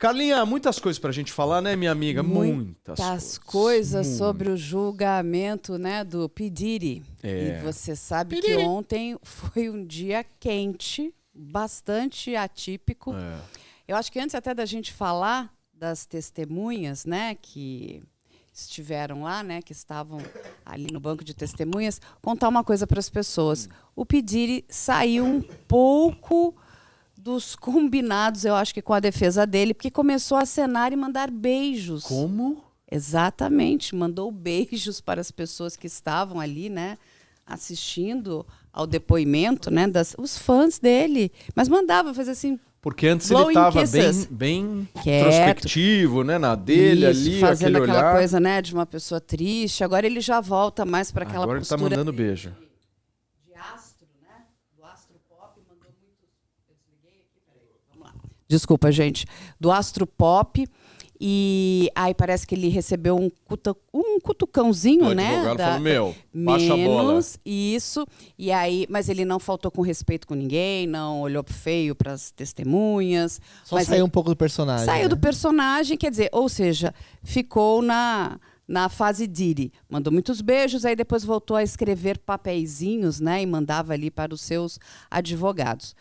Carlinha, muitas coisas pra gente falar, né, minha amiga? Muitas coisas sobre o julgamento, né, do P. Diddy. E você sabe que ontem foi um dia quente, bastante atípico. Eu acho que antes até da gente falar das testemunhas, né, que estiveram lá, né, que estavam ali no banco de testemunhas, contar uma coisa para as pessoas. O P. Diddy saiu um pouco dos combinados, eu acho que com a defesa dele, porque começou a acenar e mandar beijos. Como? Exatamente, mandou beijos para as pessoas que estavam ali, né, assistindo ao depoimento, né, os fãs dele. Mas mandava fazer assim. Porque antes ele estava bem introspectivo, né, na dele, ali, fazendo aquele aquela olhar. coisa, né, de uma pessoa triste. Agora ele já volta mais para aquela postura. Agora ele tá mandando beijo. De astro, né? Do astro pop, mandou muitos. Eu desliguei aqui, peraí. Vamos lá. Desculpa, gente. Do astro pop. E aí parece que ele recebeu um cutucãozinho, né? O advogado falou, baixa a bola. Isso. E aí, mas ele não faltou com respeito com ninguém, não olhou feio para as testemunhas. Só saiu um pouco do personagem. Saiu do personagem, quer dizer, ou seja, ficou na fase Diddy. Mandou muitos beijos, aí depois voltou a escrever papeizinhos, né? E mandava ali para os seus advogados.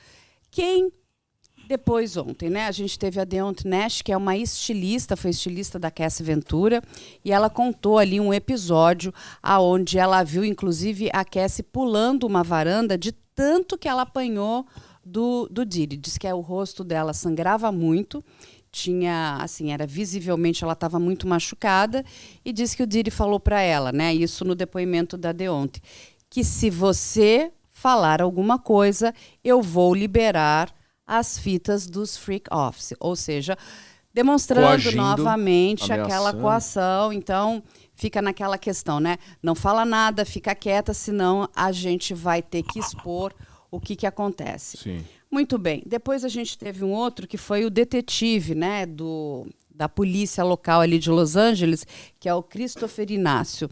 Depois, ontem, né, a gente teve a Deontay Nash, que é uma estilista, foi estilista da Cassie Ventura, e ela contou ali um episódio onde ela viu, inclusive, a Cassie pulando uma varanda de tanto que ela apanhou do Diddy. Diz que o rosto dela sangrava muito, tinha, assim, era visivelmente, ela estava muito machucada, e disse que o Diddy falou para ela, né, isso no depoimento da Deontay, que se você falar alguma coisa, eu vou liberar as fitas dos freak offs, ou seja, demonstrando coagindo, novamente aquela coação. Então, fica naquela questão, né? Não fala nada, fica quieta, senão a gente vai ter que expor o que acontece. Sim. Muito bem. Depois a gente teve um outro que foi o detetive, né, da polícia local ali de Los Angeles, que é o Christopher Inácio.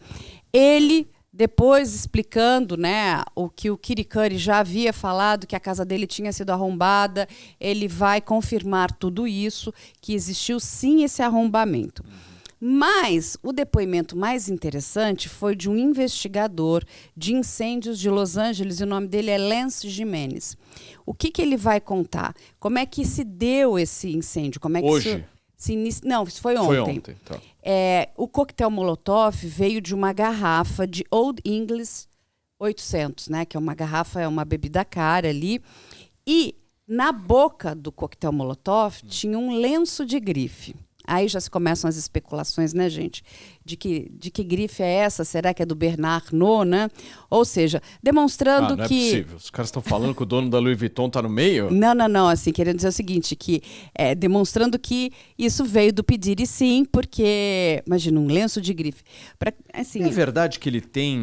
Ele, depois explicando, né, o que o Kiri Curry já havia falado, que a casa dele tinha sido arrombada, ele vai confirmar tudo isso, que existiu sim esse arrombamento. Mas o depoimento mais interessante foi de um investigador de incêndios de Los Angeles, e o nome dele é Lance Jimenez. O que ele vai contar? Como é que se deu esse incêndio? Como é que Hoje? Não, isso foi ontem. Foi ontem, tá. O coquetel Molotov veio de uma garrafa de Old English 800, né? Que é uma garrafa, é uma bebida cara ali. E na boca do coquetel Molotov tinha um lenço de grife. Aí já se começam as especulações, né, gente? De que grife é essa? Será que é do Bernard Arnault, né? Ou seja, demonstrando não que... é possível. Os caras estão falando que o dono da Louis Vuitton tá no meio? Não. Assim, querendo dizer o seguinte, que demonstrando que isso veio do P. Diddy, sim, porque... Imagina, um lenço de grife. Assim, é verdade que ele tem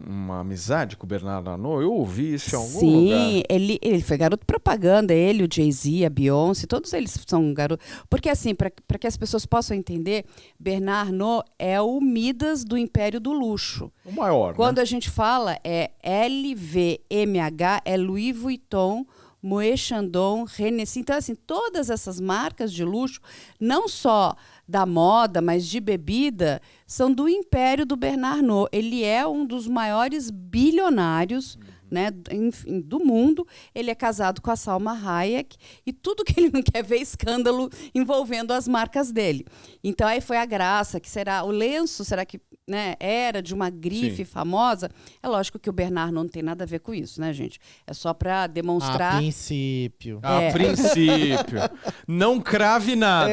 uma amizade com o Bernard Arnault? Eu ouvi isso em algum lugar. Sim, ele foi garoto propaganda, ele, o Jay-Z, a Beyoncé, todos eles são garotos. Porque, assim, para que as pessoas possam entender, Bernard Arnault é o Midas do Império do Luxo. O maior, Quando né? a gente fala, é LVMH, é Louis Vuitton, Moët Chandon, Hennessy. Então, assim, todas essas marcas de luxo, não só da moda, mas de bebida, são do império do Bernard Arnault. Ele é um dos maiores bilionários, né, enfim, do mundo. Ele é casado com a Salma Hayek e tudo que ele não quer ver é escândalo envolvendo as marcas dele. Então aí foi a graça, que será o lenço, será que, né, era de uma grife famosa? É lógico que o Bernard não tem nada a ver com isso, né, gente? É só para demonstrar... A princípio. A princípio. Não crave nada.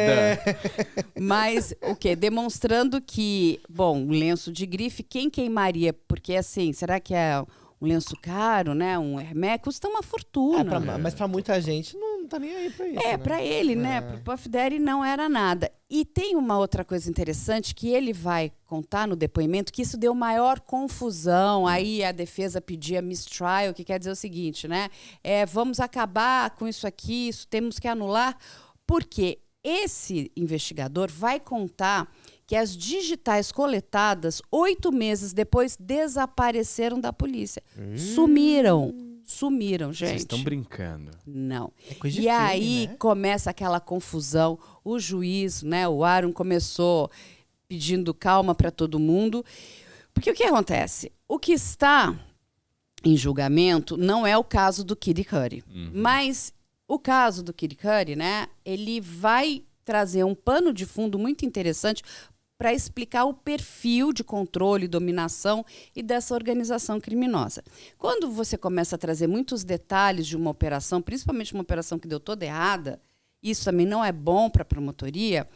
Mas o quê? Demonstrando que, bom, um lenço de grife, quem queimaria? Porque assim, será que é um lenço caro, né? Um Hermès, custa uma fortuna. Mas para muita gente não tá nem aí para isso. Né? Para ele, né? Para o Puff Daddy não era nada. E tem uma outra coisa interessante que ele vai contar no depoimento, que isso deu maior confusão. Aí a defesa pedia mistrial, que quer dizer o seguinte, né? Vamos acabar com isso aqui, isso temos que anular, porque esse investigador vai contar que as digitais coletadas 8 meses depois desapareceram da polícia. Sumiram. sumiram, gente. Vocês estão brincando. Não. É coisa de E filme, aí né? começa aquela confusão. O juiz, né, o Aaron, começou pedindo calma para todo mundo. Porque o que acontece? O que está em julgamento não é o caso do Kid Cudi. Mas o caso do Kid Cudi, né, ele vai trazer um pano de fundo muito interessante para explicar o perfil de controle, dominação e dessa organização criminosa. Quando você começa a trazer muitos detalhes de uma operação, principalmente uma operação que deu toda errada, isso também não é bom para a promotoria,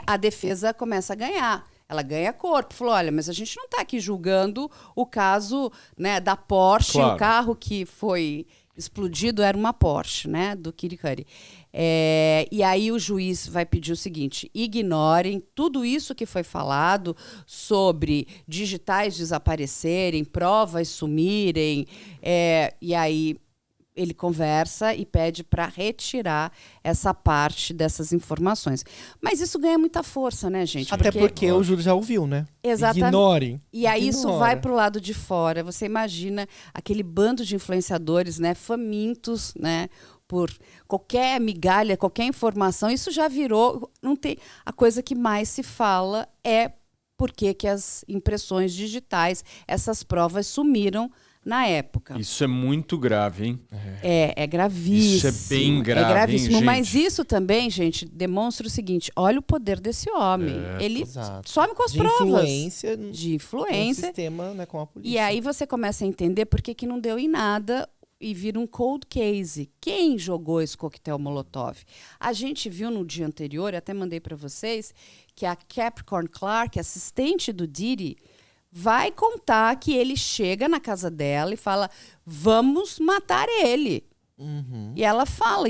a defesa começa a ganhar. Ela ganha corpo. Falou, olha, mas a gente não está aqui julgando o caso, né, da Porsche, Claro. o carro que foi explodido era uma Porsche, né, do Kid Cudi. E aí o juiz vai pedir o seguinte: ignorem tudo isso que foi falado sobre digitais desaparecerem, provas sumirem, e aí ele conversa e pede para retirar essa parte dessas informações. Mas isso ganha muita força, né, gente? Até porque o Júlio já ouviu, né? Exatamente. Ignorem. E aí isso Ignora. vai para o lado de fora. Você imagina aquele bando de influenciadores, né, famintos, né, por qualquer migalha, qualquer informação. Isso já virou, não tem, a coisa que mais se fala é por que que as impressões digitais, essas provas sumiram na época. Isso é muito grave, hein? É gravíssimo. Isso é bem grave, É gravíssimo, hein, mas gente? isso também, gente, demonstra o seguinte: olha o poder desse homem. Ele Exato. some com as De provas. influência De no influência. sistema, né, com a polícia. E aí você começa a entender por que que não deu em nada e vira um cold case. Quem jogou esse coquetel Molotov? A gente viu no dia anterior, até mandei para vocês, que a Capricorn Clark, assistente do Diddy, vai contar que ele chega na casa dela e fala: vamos matar ele. Uhum. E ela fala,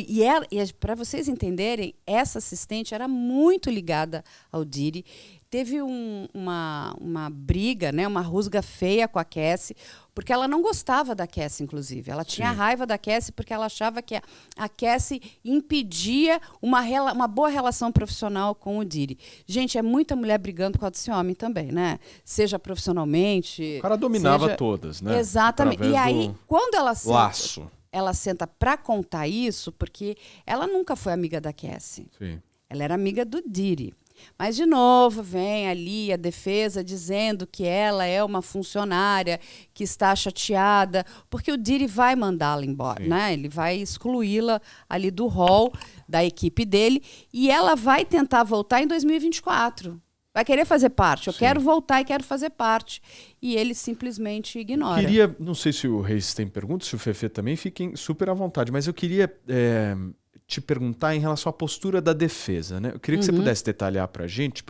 para vocês entenderem, essa assistente era muito ligada ao Diddy. Teve uma briga, né, uma rusga feia com a Cassie, porque ela não gostava da Cassie, inclusive. Ela tinha raiva da Cassie porque ela achava que a Cassie impedia uma boa relação profissional com o Diddy. Gente, é muita mulher brigando por causa desse homem também, né? Seja profissionalmente... O cara dominava seja... todas, né? Exatamente. E Através aí, do quando ela senta... laço. Ela senta para contar isso, porque ela nunca foi amiga da Cassie. Sim. Ela era amiga do Diddy. Mas, de novo, vem ali a defesa dizendo que ela é uma funcionária que está chateada, porque o Diddy vai mandá-la embora, né? Ele vai excluí-la ali do hall da equipe dele e ela vai tentar voltar em 2024. Vai querer fazer parte. Eu quero voltar e quero fazer parte. E ele simplesmente ignora. Queria, não sei se o Reis tem perguntas, se o Fefe também, fiquem super à vontade, mas eu queria te perguntar em relação à postura da defesa, né? Eu queria que você pudesse detalhar pra gente,